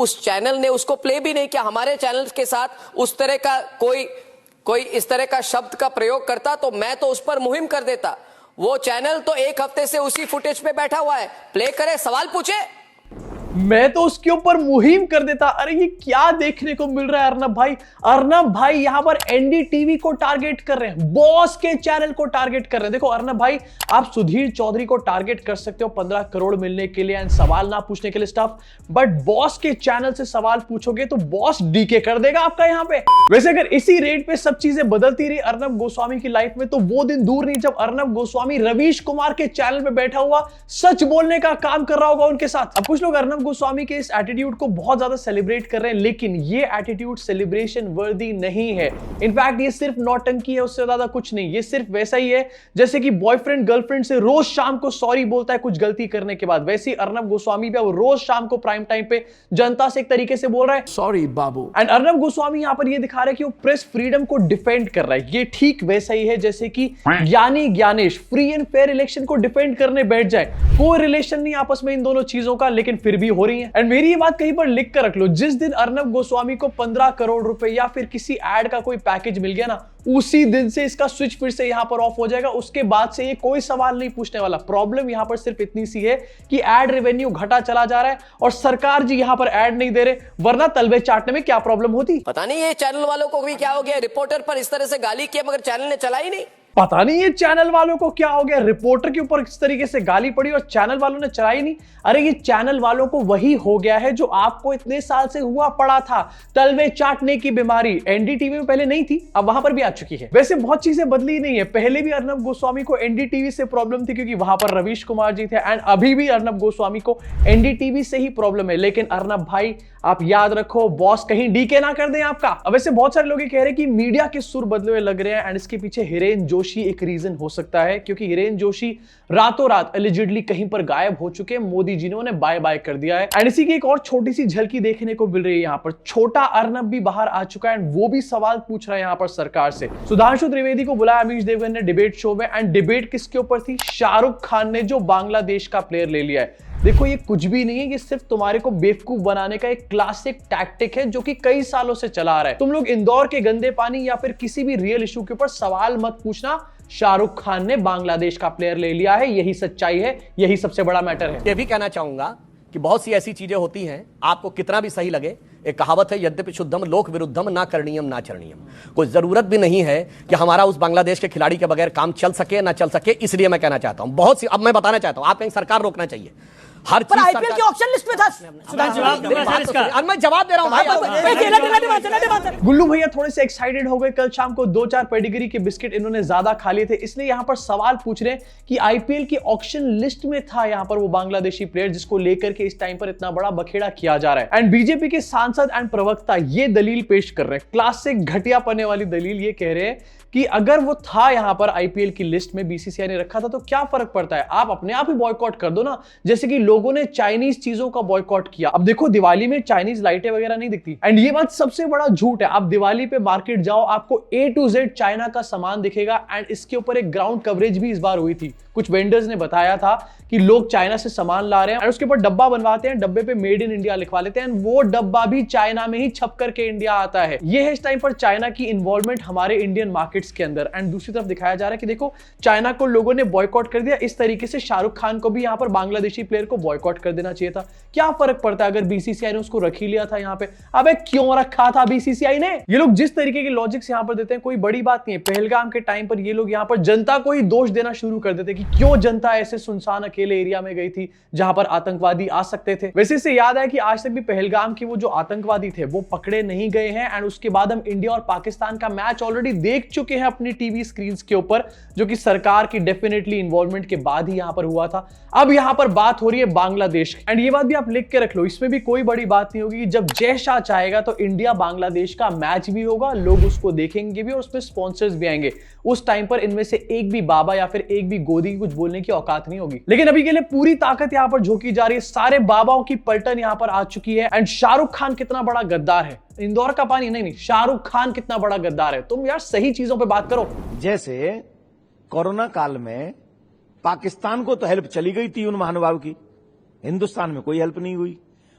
उस चैनल ने उसको प्ले भी नहीं किया। हमारे चैनल के साथ उस तरह का कोई इस तरह का शब्द का प्रयोग करता तो मैं तो उस पर मुहिम कर देता। वो चैनल तो एक हफ्ते से उसी फुटेज पे बैठा हुआ है, प्ले करे, सवाल पूछे, मैं तो उसके ऊपर मुहिम कर देता। अरे ये क्या देखने को मिल रहा है अर्नब भाई? अर्नब भाई यहां पर एनडीटीवी को टारगेट कर रहे हैं, बॉस के चैनल को टारगेट कर रहे हैं। देखो अर्नब भाई, आप सुधीर चौधरी को टारगेट कर सकते हो 15 करोड़ मिलने के लिए एंड सवाल ना पूछने के लिए स्टफ, बट बॉस के चैनल से सवाल पूछोगे तो बॉस डीके कर देगा आपका यहां पे। वैसे अगर इसी रेट पे सब चीजें बदलती रही अर्नब गोस्वामी की लाइफ में, तो वो दिन दूर नहीं जब अर्नब गोस्वामी रवीश कुमार के चैनल पे बैठा हुआ सच बोलने का काम कर रहा होगा उनके साथ। अब कुछ लोग अर्नब गोस्वामी के इस एटीट्यूड को बहुत ज्यादा सेलिब्रेट कर रहे हैं, लेकिन ये एटीट्यूड सेलिब्रेशन वर्दी नहीं है। इनफैक्ट ये सिर्फ नौटंकी है, उससे ज्यादा कुछ नहीं। ये सिर्फ वैसा ही है जैसे कि बॉयफ्रेंड गर्लफ्रेंड से रोज शाम को सॉरी बोलता है कुछ गलती करने के बाद, वैसे ही अर्नब गोस्वामी भी अब रोज शाम को प्राइम टाइम पे जनता से एक तरीके से बोल रहा है sorry Babu. And Arnab Goswami यहां पर ये दिखा रहा है कि वो प्रेस फ्रीडम को डिफेंड कर रहा है। ये ठीक वैसा ही है जैसे कि Gyani Gyanesh free and fair election को डिफेंड करने बैठ जाए। कोई रिलेशन नहीं आपस में इन दोनों चीजों का, लेकिन फिर भी हो रही है। एंड मेरी ये बात कहीं पर लिख कर रख लो, जिस दिन अर्नब गोस्वामी को 15 करोड़ रुपए या फिर किसी एड का कोई पैकेज मिल गया ना, उसी दिन से इसका स्विच फिर से यहां पर ऑफ हो जाएगा। उसके बाद से ये कोई सवाल नहीं पूछने वाला। प्रॉब्लम यहां पर सिर्फ इतनी सी है कि एड रेवेन्यू घटा चला जा रहा है और सरकार जी यहां पर एड नहीं दे रहे, वरना तलवे चाटने में क्या प्रॉब्लम होती। पता नहीं ये चैनल वालों को भी क्या हो गया, रिपोर्टर पर इस तरह से गाली किया मगर चैनल ने चला ही नहीं। पता नहीं ये चैनल वालों को क्या हो गया, रिपोर्टर के ऊपर किस तरीके से गाली पड़ी और चैनल वालों ने चलाई नहीं। अरे ये चैनल वालों को वही हो गया है जो आपको इतने साल से हुआ पड़ा था, तलवे चाटने की बीमारी। एनडीटीवी में पहले नहीं थी, अब वहां पर भी आ चुकी है। वैसे बहुत चीजें बदली नहीं है। पहले भी अर्नब गोस्वामी को एनडीटीवी से प्रॉब्लम थी क्योंकि वहां पर रवीश कुमार जी थे, एंड अभी भी अर्नब गोस्वामी को एनडीटीवी से ही प्रॉब्लम है। लेकिन अर्नब भाई आप याद रखो, बॉस कहीं डीके ना कर दें आपका। अब वैसे बहुत सारे लोग ये कह रहे हैं कि मीडिया के सुर बदले हुए लग रहे हैं, एंड इसके पीछे हिरेन जोशी एक रीजन हो सकता है, क्योंकि हिरेन जोशी रातों रात एलिजिडली कहीं पर गायब हो चुके हैं। मोदी जी ने उन्हें बाय बाय कर दिया है। एंड इसी की एक और छोटी सी झलकी देखने को मिल रही है यहाँ पर। छोटा अर्नब भी बाहर आ चुका है एंड वो भी सवाल पूछ रहा है यहाँ पर सरकार से। सुधांशु त्रिवेदी को बुलाया अमीश देवगन ने डिबेट शो में, एंड डिबेट किसके ऊपर थी? शाहरुख खान ने, जो बांग्लादेश का प्लेयर ले लिया है। देखो ये कुछ भी नहीं है, ये सिर्फ तुम्हारे को बेवकूफ बनाने का एक क्लासिक टैक्टिक है जो कि कई सालों से चला आ रहा है। तुम लोग इंदौर के गंदे पानी या फिर किसी भी रियल इशू के ऊपर सवाल मत पूछना। शाहरुख खान ने बांग्लादेश का प्लेयर ले लिया है, यही सच्चाई है, यही सबसे बड़ा मैटर है। यह भी कहना चाहूंगा कि बहुत सी ऐसी चीजें होती हैं, आपको कितना भी सही लगे, एक कहावत है, यद्यपि शुद्धम लोक विरुद्धम ना करणीयम ना चरणीयम। कोई जरूरत भी नहीं है कि हमारा उस बांग्लादेश के खिलाड़ी के बगैर काम चल सके ना चल सके। इसलिए मैं कहना चाहता हूं, बहुत सी, अब मैं बताना चाहता हूं, आप कहीं सरकार रोकना चाहिए। हर चीज आईपीएल की ऑक्शन लिस्ट में था। मैं जवाब दे रहा हूं भाई। गुल्लू भैया थोड़े से एक्साइटेड हो गए, कल शाम को 2-4 पेडिग्री के बिस्किट इन्होंने ज्यादा खा लिए थे, इसलिए यहां पर सवाल पूछ रहे हैं कि आईपीएल की ऑक्शन लिस्ट में था यहां पर वो बांग्लादेशी प्लेयर जिसको लेकर के इस टाइम पर इतना बड़ा बखेड़ा किया जा रहा है। एंड बीजेपी के सांसद एंड प्रवक्ता ये दलील पेश कर रहे हैं, क्लासिक घटिया पने वाली दलील। ये कह रहे हैं कि अगर वो था यहां पर आईपीएल की लिस्ट में, बीसीसीआई ने रखा था, तो क्या फर्क पड़ता है, आप अपने आप ही बॉयकॉट कर दो ना, जैसे कि लोगों ने चाइनीज चीजों का बॉयकॉट किया। अब देखो दिवाली में चाइनीज लाइटें वगैरह नहीं दिखती, एंड ये बात सबसे बड़ा झूठ है। आप दिवाली पे मार्केट जाओ, आपको A to Z चाइना का सामान दिखेगा। एंड इसके ऊपर एक ग्राउंड कवरेज भी इस बार हुई थी, कुछ वेंडर्स ने बताया था कि लोग चाइना से सामान ला रहे हैं और उसके ऊपर डब्बा बनवाते हैं, डब्बे पे मेड इन इंडिया लिखवा लेते हैं, वो डब्बा भी चाइना में ही छप करके इंडिया आता है। ये है इस टाइम पर चाइना की इन्वॉल्वमेंट हमारे इंडियन मार्केट्स के अंदर। एंड दूसरी तरफ दिखाया जा रहा है कि देखो चाइना को लोगों ने बॉयकॉट कर दिया, इस तरीके से शाहरुख खान को भी यहाँ पर बांग्लादेशी प्लेयर को बॉयकॉट कर देना चाहिए था। क्या फर्क पड़ता है अगर बीसीसीआई ने उसको रख ही लिया था यहाँ पे? अबे क्यों रखा था बीसीसीआई ने? ये लोग जिस तरीके के लॉजिक्स यहाँ पर देते हैं, कोई बड़ी बात नहीं है। पहलगाम के टाइम पर ये लोग यहाँ पर जनता को ही दोष देना शुरू कर देते कि क्यों जनता ऐसे सुनसान अकेले एरिया में गई थी जहां पर आतंकवादी आ सकते थे। वैसे से याद है कि आज तक भी पहलगाम की वो जो आतंकवादी थे वो पकड़े नहीं गए हैं। एंड उसके बाद हम इंडिया और पाकिस्तान का मैच ऑलरेडी देख चुके हैं अपनी टीवी स्क्रीन के ऊपर, जो कि सरकार की डेफिनेटली इन्वॉल्वमेंट के बाद ही यहां पर हुआ था। अब यहां पर बात हो रही है बांग्लादेश। एंड ये बात भी आप लिख के रख लो, इसमें भी कोई बड़ी बात नहीं होगी। जब जय शाह चाहेगा तो इंडिया बांग्लादेश का मैच भी होगा, लोग उसको देखेंगे भी और उसमें स्पॉन्सर्स भी आएंगे। उस टाइम पर इनमें से एक भी बाबा या फिर एक भी गोदी की कुछ बोलने की औकात नहीं होगी। लेकिन अभी के लिए पूरी ताकत यहां पर झोंकी जा रही है, सारे बाबाओं की पलटन यहां पर आ चुकी है। एंड शाहरुख खान कितना बड़ा गद्दार है, इंदौर का पानी नहीं, शाहरुख खान कितना बड़ा गद्दार है। तुम यार सही चीजों पे बात करो। जैसे कोरोना काल में पाकिस्तान को तो हेल्प चली गई थी उन महानुभाव की, हिंदुस्तान में कोई हेल्प नहीं हुई,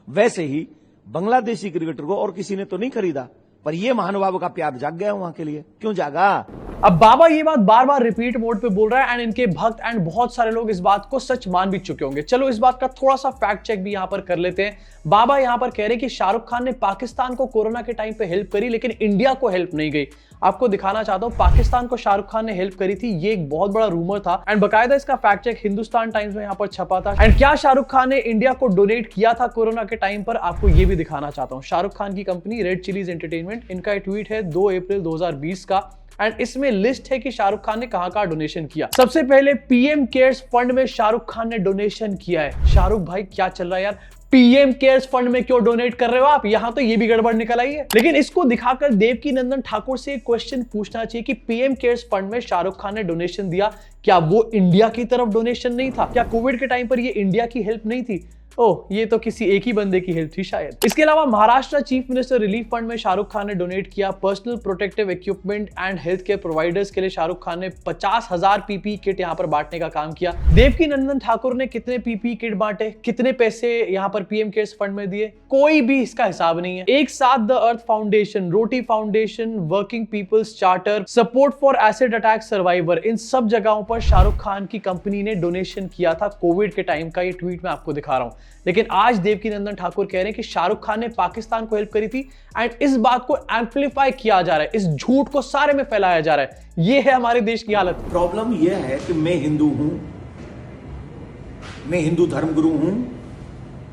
वैसे ही बांग्लादेशी क्रिकेटर को और किसी ने तो नहीं खरीदा, पर ये महानुभाव का प्यार जाग गया वहां के लिए। क्यों जागा? अब बाबा ये बात बार बार रिपीट मोड पे बोल रहा है एंड इनके भक्त एंड बहुत सारे लोग इस बात को सच मान भी चुके होंगे। चलो इस बात का थोड़ा सा फैक्ट चेक भी यहां पर कर लेते हैं। बाबा यहां पर कह रहे कि शाहरुख खान ने पाकिस्तान को कोरोना के टाइम पे हेल्प करी लेकिन इंडिया को हेल्प नहीं गई। आपको दिखाना चाहता हूं, पाकिस्तान को शाहरुख खान ने हेल्प करी थी, ये एक बहुत बड़ा रूमर था एंड बकायदा इसका फैक्ट चेक हिंदुस्तान टाइम्स में यहां पर छपा था। एंड क्या शाहरुख खान ने इंडिया को डोनेट किया था कोरोना के टाइम पर, आपको ये भी दिखाना चाहता हूं। शाहरुख खान की कंपनी रेड चिलीज एंटरटेनमेंट, इनका ट्वीट है 2 अप्रैल 2020 का एंड इसमें लिस्ट है कि शाहरुख खान ने कहां डोनेशन किया। सबसे पहले पीएम केयर्स फंड में शाहरुख खान ने डोनेशन किया है। शाहरुख भाई क्या चल रहा है यार, पीएम केयर्स फंड में क्यों डोनेट कर रहे हो आप? यहां तो ये भी गड़बड़ निकल आई है। लेकिन इसको दिखाकर देवकीनंदन ठाकुर से एक क्वेश्चन पूछना चाहिए कि पीएम केयर्स फंड में शाहरुख खान ने डोनेशन दिया, क्या वो इंडिया की तरफ डोनेशन नहीं था? क्या कोविड के टाइम पर ये इंडिया की हेल्प नहीं थी? ओह, ये तो किसी एक ही बंदे की हेल्प थी शायद। इसके अलावा Maharashtra chief minister relief fund में शाहरुख खान ने डोनेट किया। Personal protective equipment and health care providers के लिए शाहरुख खान ने 50,000 पीपीई किट यहां पर बांटने का काम किया। देवकीनंदन ठाकुर ने कितने पीपीई किट बांटे, कितने पैसे यहां पर पीएम केयर्स फंड में दिए, कोई भी इसका हिसाब नहीं है। एक साथ the earth foundation, Roti foundation, working peoples charter, support for acid attack survivor, इन सब जगहों पर शाहरुख खान की कंपनी ने डोनेशन किया था कोविड के टाइम का। ये ट्वीट मैं आपको दिखा रहा हूं। लेकिन आज देवकीनंदन ठाकुर कह रहे हैं कि शाहरुख खान ने पाकिस्तान को हेल्प करी थी एंड इस बात को एम्पलीफाई किया जा रहा है, इस झूठ को सारे में फैलाया जा रहा है। ये है हमारे देश की हालत। प्रॉब्लम यह है कि मैं हिंदू हूं, मैं हिंदू धर्मगुरु हूं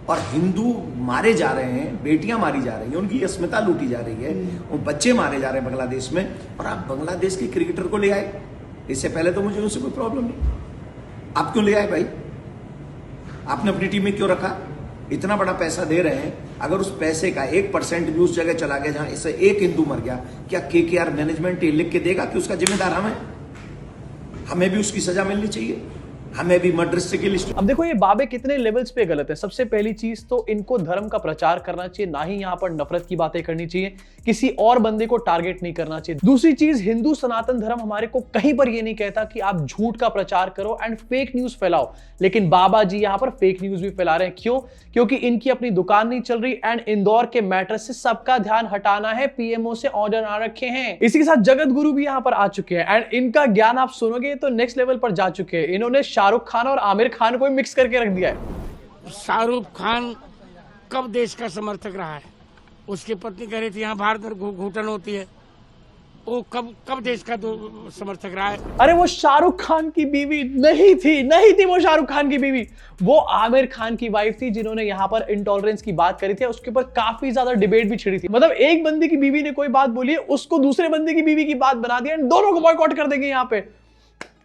और हिंदू मारे जा रहे हैं, बेटियां मारी जा रही हैं, उनकी अस्मिता लूटी जा रही है, उन बच्चे मारे जा रहे हैं बांग्लादेश में, और आप बांग्लादेश के क्रिकेटर को ले आए। इससे पहले तो मुझे उनसे कोई प्रॉब्लम नहीं, आप क्यों ले आए भाई? आपने अपनी टीम में क्यों रखा? इतना बड़ा पैसा दे रहे हैं, अगर उस पैसे का 1% भी उस जगह चला गया जहां इससे एक हिंदू मर गया, क्या केकेआर मैनेजमेंट ये लिख के देगा कि उसका जिम्मेदार हमें भी उसकी सजा मिलनी चाहिए, हमें भी मर्डर की लिस्ट। अब देखो ये बाबे कितने लेवल्स पे गलत है। सबसे पहली चीज तो इनको धर्म का प्रचार करना चाहिए, ना ही यहाँ पर नफरत की बातें करनी चाहिए, किसी और बंदे को टारगेट नहीं करना चाहिए। दूसरी चीज, हिंदू सनातन धर्म हमारे को कहीं पर ये नहीं कहता कि आप झूठ का प्रचार करो एंड फेक न्यूज फैलाओ, लेकिन बाबा जी यहाँ पर फेक न्यूज भी फैला रहे हैं। क्यों? क्योंकि इनकी अपनी दुकान नहीं चल रही एंड इंदौर के मैटर से सबका ध्यान हटाना है, पीएमओ से ऑर्डर आ रखे हैं। इसी के साथ जगत गुरु भी यहाँ पर आ चुके हैं एंड इनका ज्ञान आप सुनोगे तो नेक्स्ट लेवल पर जा चुके हैं। इन्होंने शाहरुख खान और आमिर खान को मिक्स करके रख दिया है। शाहरुख खान कब देश का समर्थक रहा है? उसकी पत्नी कह रही थी यहाँ भारत में घुटन होती है, वो कब देश का समर्थक रहा है? अरे वो शाहरुख खान की बीवी नहीं थी वो शाहरुख खान की बीवी, वो आमिर खान की वाइफ थी, जिन्होंने यहाँ पर इंटॉलरेंस की बात करी थी। उसके ऊपर काफी ज्यादा डिबेट भी छिड़ी थी। मतलब एक बंदे की बीवी ने कोई बात बोली है, उसको दूसरे बंदे की बीवी की बात बना दिया, दोनों को बॉयकॉट कर देंगे। यहाँ पे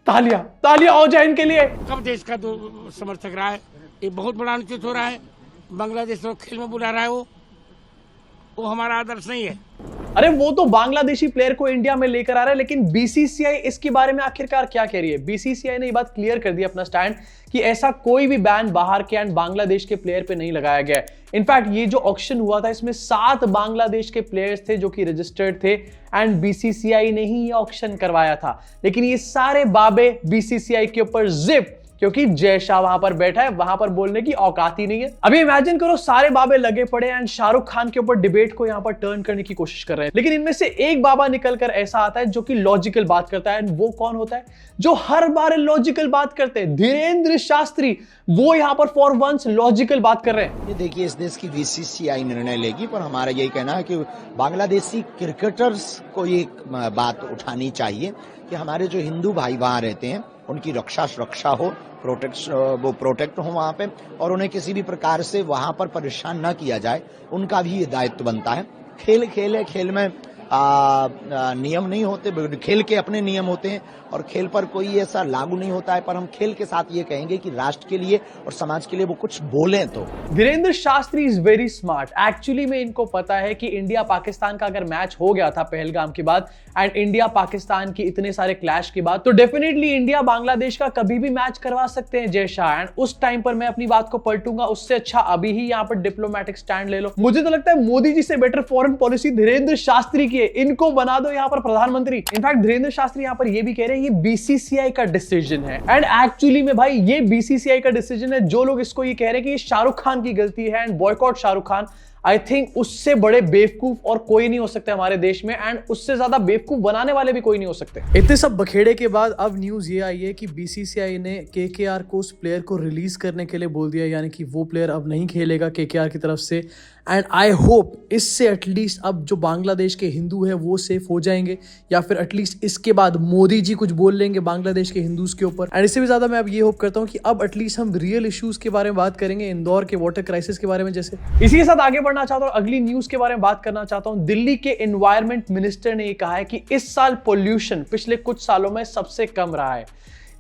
तालियां हो जाए इनके लिए। कब देश का समर्थक रहा है? ये बहुत बड़ा अनुचित हो रहा है। बांग्लादेश को खेल में बुला रहा है, वो हमारा आदर्श नहीं है। अरे वो तो बांग्लादेशी प्लेयर को इंडिया में लेकर आ रहा है, लेकिन बीसीसीआई इसके बारे में आखिरकार क्या कह रही है? बीसीसीआई ने ये बात क्लियर कर दी अपना स्टैंड कि ऐसा कोई भी बैन बाहर के एंड बांग्लादेश के प्लेयर पे नहीं लगाया गया है। इनफैक्ट ये जो ऑक्शन हुआ था इसमें 7 बांग्लादेश के प्लेयर्स थे जो कि रजिस्टर्ड थे एंड बीसीसीआई ने ही ये ऑक्शन करवाया था। लेकिन ये सारे बाबे बीसीसीआई के ऊपर जिप, क्योंकि जय शाह वहां पर बैठा है, वहां पर बोलने की औकात ही नहीं है। अभी इमेजिन करो सारे बाबे लगे पड़े एंड शाहरुख खान के ऊपर डिबेट को यहां पर टर्न करने की कोशिश कर रहे हैं, लेकिन इनमें से एक बाबा निकलकर ऐसा आता है जो कि लॉजिकल बात करता है। वो कौन होता है? जो हर बार लॉजिकल बात करते हैं, धीरेन्द्र शास्त्री। वो यहां पर फॉर वंस लॉजिकल बात कर रहे हैं। ये देखिए, इस देश की बीसीसीआई निर्णय लेगी, पर हमारा यही कहना है कि बांग्लादेशी क्रिकेटर्स को ये बात उठानी चाहिए कि हमारे जो हिंदू भाई वहां रहते हैं उनकी रक्षा सुरक्षा हो, प्रोटेक्ट हो वहां पे, और उन्हें किसी भी प्रकार से वहां पर परेशान न किया जाए। उनका भी ये दायित्व बनता है। खेल है, खेल में नियम नहीं होते, खेल के अपने नियम होते हैं और खेल पर कोई ऐसा लागू नहीं होता है। पर हम खेल के साथ ये कहेंगे कि राष्ट्र के लिए और समाज के लिए वो कुछ बोलें। तो Dhirendra Shastri is very smart. Actually में इनको पता है कि इंडिया पाकिस्तान का अगर मैच हो गया था पहलगाम के बाद एंड इंडिया पाकिस्तान की इतने सारे क्लैश के बाद, तो डेफिनेटली इंडिया बांग्लादेश का कभी भी मैच करवा सकते हैं जय शाह, एंड उस टाइम पर मैं अपनी बात को पलटूंगा। उससे अच्छा अभी ही यहाँ पर डिप्लोमेटिक स्टैंड ले लो। मुझे तो लगता है मोदी जी से better foreign policy Dhirendra Shastri की है। इनको बना दो यहाँ पर प्रधानमंत्री। इनफैक्ट धीरेन्द्र शास्त्री यहाँ पर ये भी कह रहे हैं ये बीसीसीआई का डिसीजन है, एंड एक्चुअली में भाई ये बीसीसीआई का डिसीजन है। जो लोग इसको ये कह रहे हैं कि ये शाहरुख खान की गलती है and boycott Shahrukh Khan, I think उससे बड़े बेवकूफ और कोई नहीं हो सकते हमारे देश में, एंड उससे ज्यादा बेवकूफ बनाने वाले भी कोई नहीं हो सकते। इतने सब बखेड़े के बाद अब न्यूज ये आई है कि बीसीसीआई ने केकेआर को उस प्लेयर को रिलीज करने के लिए बोल दिया, यानी कि वो प्लेयर अब नहीं खेलेगा केकेआर की तरफ से। एंड आई होप इससे एटलीस्ट अब जो बांग्लादेश के हिंदू है वो सेफ हो जाएंगे, या फिर एटलीस्ट इसके बाद मोदी जी कुछ बोल लेंगे बांग्लादेश के हिंदूज के ऊपर। एंड इससे भी ज्यादा मैं अब ये होप करता हूँ कि अब एटलीस्ट हम रियल इश्यूज के बारे में बात करेंगे, इंदौर के वाटर क्राइसिस के बारे में जैसे। इसी के साथ आगे बढ़ना चाहता हूँ, अगली न्यूज के बारे में बात करना चाहता हूँ। दिल्ली के एनवायरमेंट मिनिस्टर ने ये कहा है कि इस साल पोल्यूशन पिछले कुछ सालों में सबसे कम रहा है।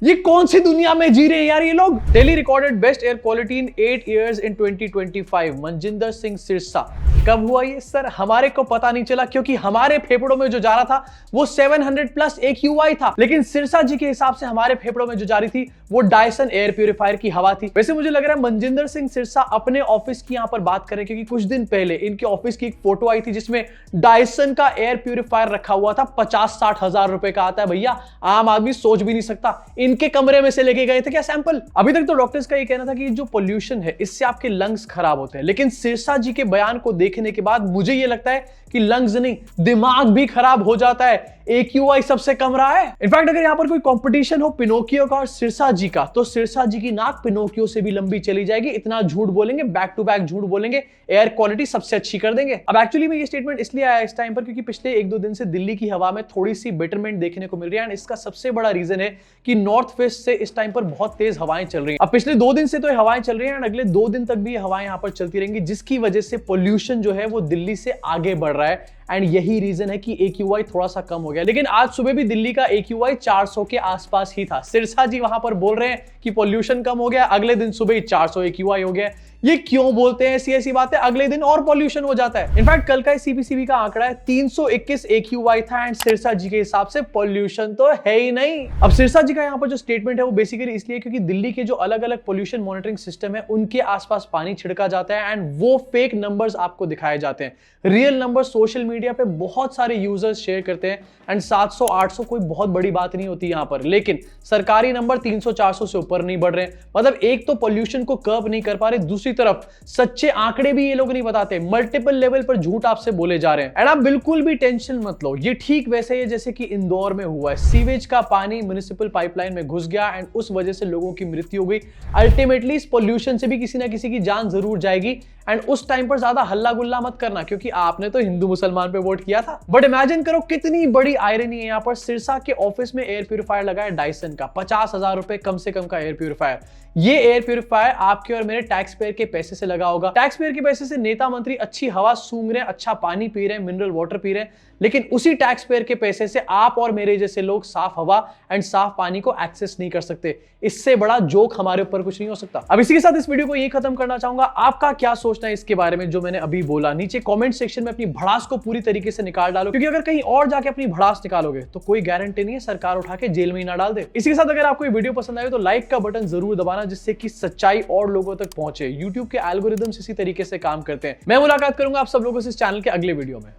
ये कौन सी दुनिया में जी रहे हैं यार ये लोग। Delhi recorded best air quality in 8 years in 2025। Manjinder Singh Sirsa. कब हुआ ये सर? हमारे को पता नहीं चला, क्योंकि हमारे फेफड़ों में जो जा रहा था वो 700+ AQI था, लेकिन सिरसा जी के हिसाब से हमारे फेफड़ों में जो जा रही थी वो डायसन एयर प्यूरिफायर की हवा थी। वैसे मुझे लग रहा है मनजिंदर सिंह सिरसा अपने ऑफिस की यहाँ पर बात करें, क्योंकि कुछ दिन पहले इनके ऑफिस की एक फोटो आई थी जिसमें डायसन का एयर प्यूरिफायर रखा हुआ था। 50-60 हजार रुपए का आता है भैया, आम आदमी सोच भी नहीं सकता। इनके कमरे में से लेके गए थे क्या सैंपल? अभी तक तो डॉक्टर्स का ये कहना था कि जो पोल्यूशन है इससे आपके लंग्स खराब होते हैं, लेकिन सिरसा जी के बयान को देखने के बाद मुझे ये लगता है कि लंग्स नहीं, दिमाग भी खराब हो जाता है। AQI सबसे कम रहा है। इनफैक्ट अगर यहां पर कोई कंपटीशन हो पिनोकियो का और सिरसा जी का, तो सिरसा जी की नाक पिनोकियो से भी लंबी चली जाएगी। इतना झूठ बोलेंगे, बैक टू बैक झूठ बोलेंगे, एयर क्वालिटी सबसे अच्छी कर देंगे। अब एक्चुअली में ये स्टेटमेंट इसलिए आया इस टाइम पर क्योंकि पिछले 1-2 दिन से दिल्ली की हवा में थोड़ी सी बेटरमेंट देखने को मिल रही है, एंड इसका सबसे बड़ा रीजन है कि नॉर्थ वेस्ट से इस टाइम पर बहुत तेज हवाएं चल रही हैं। अब पिछले 2 दिन से तो ये हवाएं चल रही हैं, एंड अगले 2 दिन तक भी ये हवाएं यहां पर चलती रहेंगी, जिसकी वजह से पोल्यूशन जो है वो दिल्ली से आगे बढ़ रहा है। एंड यही रीजन है कि AQI थोड़ा सा कम हो गया। लेकिन आज सुबह भी दिल्ली का AQI 400 के आसपास ही था। सिरसा जी वहां पर बोल रहे हैं कि पोल्यूशन कम हो गया, अगले दिन सुबह ही 400 AQI हो गया। ये क्यों बोलते हैं ऐसी बातें? अगले दिन और पॉल्यूशन हो जाता है। इनफैक्ट कल का CPCB का आंकड़ा है 321 AQI था, एंड सिरसा जी के हिसाब से पॉल्यूशन तो है ही नहीं। अब सिरसा जी का यहाँ पर जो स्टेटमेंट है वो बेसिकली इसलिए क्योंकि दिल्ली के जो अलग अलग पॉल्यूशन मॉनिटरिंग सिस्टम है उनके आसपास पानी छिड़का जाता है, एंड वो फेक नंबर्स आपको दिखाए जाते हैं। रियल नंबर सोशल मीडिया पे बहुत सारे यूजर्स शेयर करते हैं, एंड 700-800 कोई बहुत बड़ी बात नहीं होती यहाँ पर, लेकिन सरकारी नंबर 300-400 से ऊपर नहीं बढ़ रहे। मतलब एक तो पॉल्यूशन को कर्ब नहीं कर पा रहे, दूसरी तरफ सच्चे आंकड़े भी ये लोग नहीं बताते, मल्टीपल लेवल पर झूठ आपसे बोले जा रहे हैं। एंड आप बिल्कुल भी टेंशन मत लो, ये ठीक वैसे ही जैसे कि इंदौर में हुआ है। सीवेज का पानी म्युनिसिपल पाइपलाइन में घुस गया, एंड उस वजह से लोगों की मृत्यु हो गई। अल्टीमेटली इस पॉल्यूशन से भी किसी ना किसी की जान जरूर जाएगी, एंड उस टाइम पर ज्यादा हल्ला गुल्ला मत करना, क्योंकि आपने तो हिंदू मुसलमान पे वोट किया था। बट इमेजिन करो कितनी बड़ी आयरनी है, यहाँ पर सिरसा के ऑफिस में एयर प्यूरिफायर लगा है डायसन का, 50,000 रुपए कम से कम का एयर प्यूरिफायर। ये एयर प्यूरिफायर आपके और मेरे टैक्स पेयर के पैसे से लगा होगा। टैक्स पेयर के पैसे से नेता मंत्री अच्छी हवा सूंघ रहे हैं, अच्छा पानी पी रहे हैं, मिनरल वाटर पी रहे हैं, लेकिन उसी टैक्स पेयर के पैसे से आप और मेरे जैसे लोग साफ हवा एंड साफ पानी को एक्सेस नहीं कर सकते। इससे बड़ा जोक हमारे ऊपर कुछ नहीं हो सकता। अब इसी के साथ इस वीडियो को यही खत्म करना चाहूंगा। आपका क्या सोचना है इसके बारे में जो मैंने अभी बोला? नीचे कमेंट सेक्शन में अपनी भड़ास को पूरी तरीके से निकाल डालो, क्योंकि अगर कहीं और जाके अपनी भड़ास निकालोगे तो कोई गारंटी नहीं है सरकार उठा के जेल में ही ना डाल दे। इसी के साथ अगर आपको ये वीडियो पसंद आए तो लाइक का बटन जरूर दबाना, जिससे कि सच्चाई और लोगों तक पहुंचे। YouTube के एल्गोरिदम्स इसी तरीके से काम करते हैं। मैं मुलाकात करूंगा आप सब लोगों से इस चैनल के अगले वीडियो में।